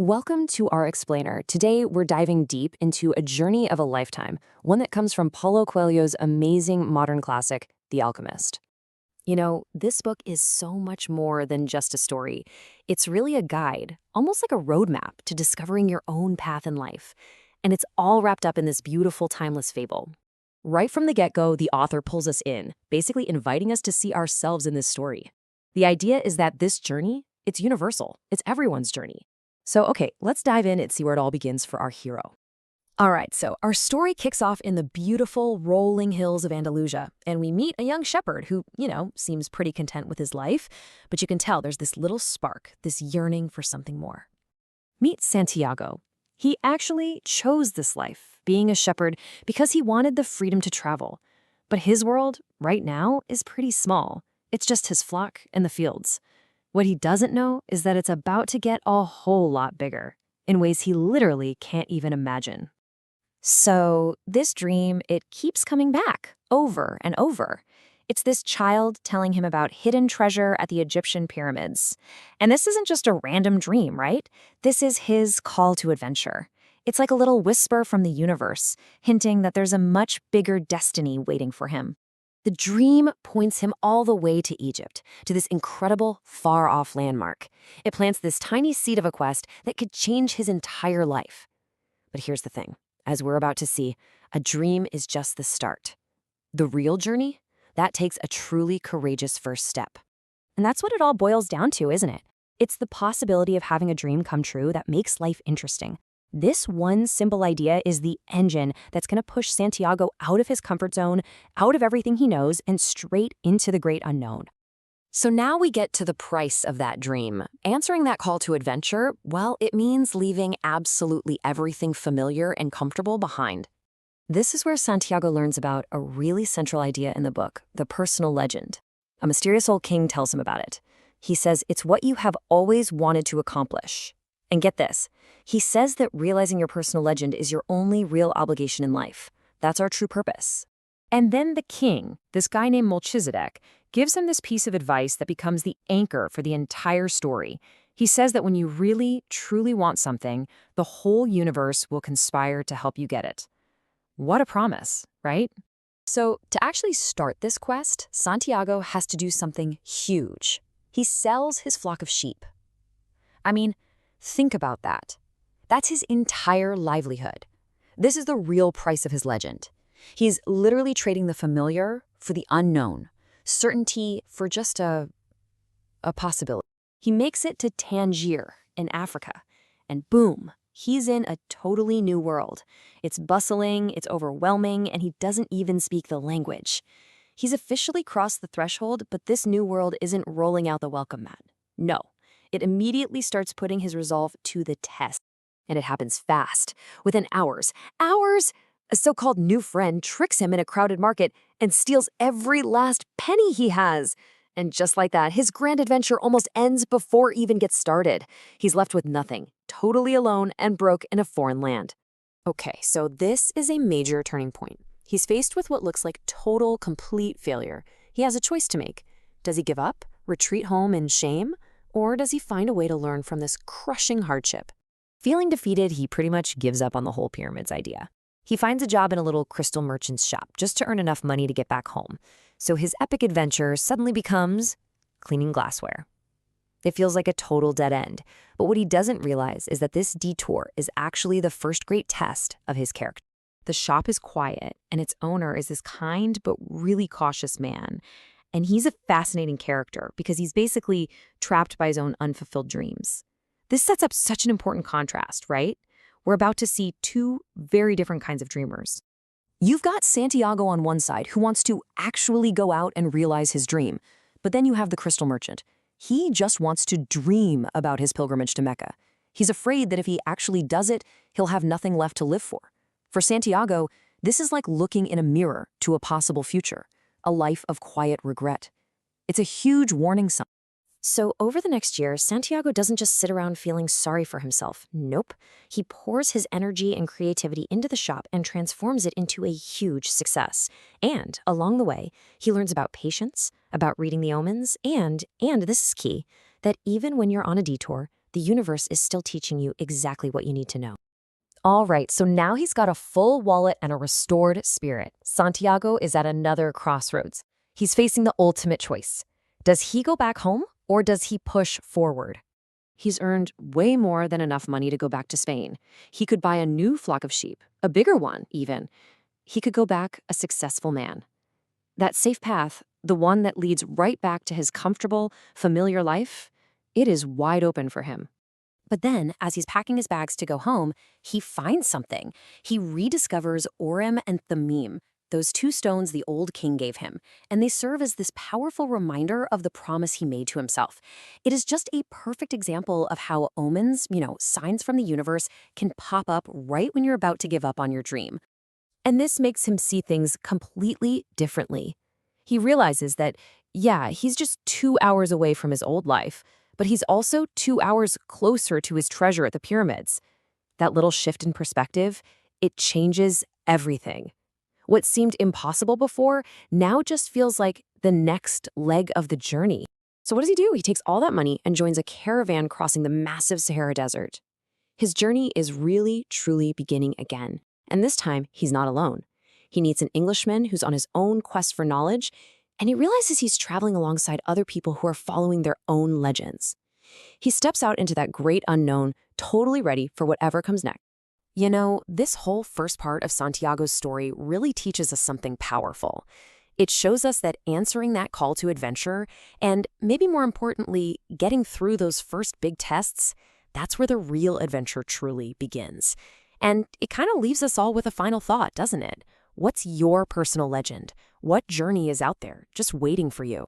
Welcome to our explainer. Today, we're diving deep into a journey of a lifetime, one that comes from Paulo Coelho's amazing modern classic, The Alchemist. You know, this book is so much more than just a story. It's really a guide, almost like a roadmap to discovering your own path in life. And it's all wrapped up in this beautiful, timeless fable. Right from the get-go, the author pulls us in, basically inviting us to see ourselves in this story. The idea is that this journey, it's universal. It's everyone's journey. So, okay, let's dive in and see where it all begins for our hero. All right, so our story kicks off in the beautiful rolling hills of Andalusia, and we meet a young shepherd who, seems pretty content with his life, but you can tell there's this little spark, this yearning for something more. Meet Santiago. He actually chose this life, being a shepherd, because he wanted the freedom to travel. But his world, right now, is pretty small. It's just his flock and the fields. What he doesn't know is that it's about to get a whole lot bigger, in ways he literally can't even imagine. So this dream, it keeps coming back, over and over. It's this child telling him about hidden treasure at the Egyptian pyramids. And this isn't just a random dream, right? This is his call to adventure. It's like a little whisper from the universe, hinting that there's a much bigger destiny waiting for him. The dream points him all the way to Egypt, to this incredible, far-off landmark. It plants this tiny seed of a quest that could change his entire life. But here's the thing. As we're about to see, a dream is just the start. The real journey? That takes a truly courageous first step. And that's what it all boils down to, isn't it? It's the possibility of having a dream come true that makes life interesting. This one simple idea is the engine that's going to push Santiago out of his comfort zone, out of everything he knows, and straight into the great unknown. So now we get to the price of that dream. Answering that call to adventure, well, it means leaving absolutely everything familiar and comfortable behind. This is where Santiago learns about a really central idea in the book, the personal legend. A mysterious old king tells him about it. He says it's what you have always wanted to accomplish. And get this, he says that realizing your personal legend is your only real obligation in life. That's our true purpose. And then the king, this guy named Melchizedek, gives him this piece of advice that becomes the anchor for the entire story. He says that when you really, truly want something, the whole universe will conspire to help you get it. What a promise, right? So to actually start this quest, Santiago has to do something huge. He sells his flock of sheep. I mean, think about that. That's his entire livelihood. This is the real price of his legend. He's literally trading the familiar for the unknown, certainty for just a possibility. He makes it to Tangier in Africa, and boom, he's in a totally new world. It's bustling, it's overwhelming, and he doesn't even speak the language. He's officially crossed the threshold, but this new world isn't rolling out the welcome mat. No. It immediately starts putting his resolve to the test. And it happens fast, within hours. Hours! A so-called new friend tricks him in a crowded market and steals every last penny he has. And just like that, his grand adventure almost ends before it even gets started. He's left with nothing, totally alone and broke in a foreign land. Okay, so this is a major turning point. He's faced with what looks like total, complete failure. He has a choice to make. Does he give up, retreat home in shame? Or does he find a way to learn from this crushing hardship? Feeling defeated, he pretty much gives up on the whole pyramids idea. He finds a job in a little crystal merchant's shop just to earn enough money to get back home. So his epic adventure suddenly becomes cleaning glassware. It feels like a total dead end. But what he doesn't realize is that this detour is actually the first great test of his character. The shop is quiet, and its owner is this kind but really cautious man. And he's a fascinating character because he's basically trapped by his own unfulfilled dreams. This sets up such an important contrast, right? We're about to see two very different kinds of dreamers. You've got Santiago on one side who wants to actually go out and realize his dream. But then you have the crystal merchant. He just wants to dream about his pilgrimage to Mecca. He's afraid that if he actually does it, he'll have nothing left to live for. For Santiago, this is like looking in a mirror to a possible future. A life of quiet regret. It's a huge warning sign. So over the next year, Santiago doesn't just sit around feeling sorry for himself. Nope. He pours his energy and creativity into the shop and transforms it into a huge success. And along the way, he learns about patience, about reading the omens, and this is key, that even when you're on a detour, The universe is still teaching you exactly what you need to know. All right, so now he's got a full wallet and a restored spirit. Santiago is at another crossroads. He's facing the ultimate choice. Does he go back home or does he push forward? He's earned way more than enough money to go back to Spain. He could buy a new flock of sheep, a bigger one even. He could go back a successful man. That safe path, the one that leads right back to his comfortable, familiar life, it is wide open for him. But then, as he's packing his bags to go home, he finds something. He rediscovers Urim and Thummim, those two stones the old king gave him, and they serve as this powerful reminder of the promise he made to himself. It is just a perfect example of how omens, signs from the universe, can pop up right when you're about to give up on your dream. And this makes him see things completely differently. He realizes that, yeah, he's just 2 hours away from his old life, but he's also 2 hours closer to his treasure at the pyramids. That little shift in perspective, it changes everything. What seemed impossible before now just feels like the next leg of the journey. So what does he do? He takes all that money and joins a caravan crossing the massive Sahara Desert. His journey is really, truly beginning again. And this time, he's not alone. He meets an Englishman who's on his own quest for knowledge, and he realizes he's traveling alongside other people who are following their own legends. He steps out into that great unknown, totally ready for whatever comes next. This whole first part of Santiago's story really teaches us something powerful. It shows us that answering that call to adventure, and maybe more importantly, getting through those first big tests, that's where the real adventure truly begins. And it kind of leaves us all with a final thought, doesn't it? What's your personal legend? What journey is out there, just waiting for you?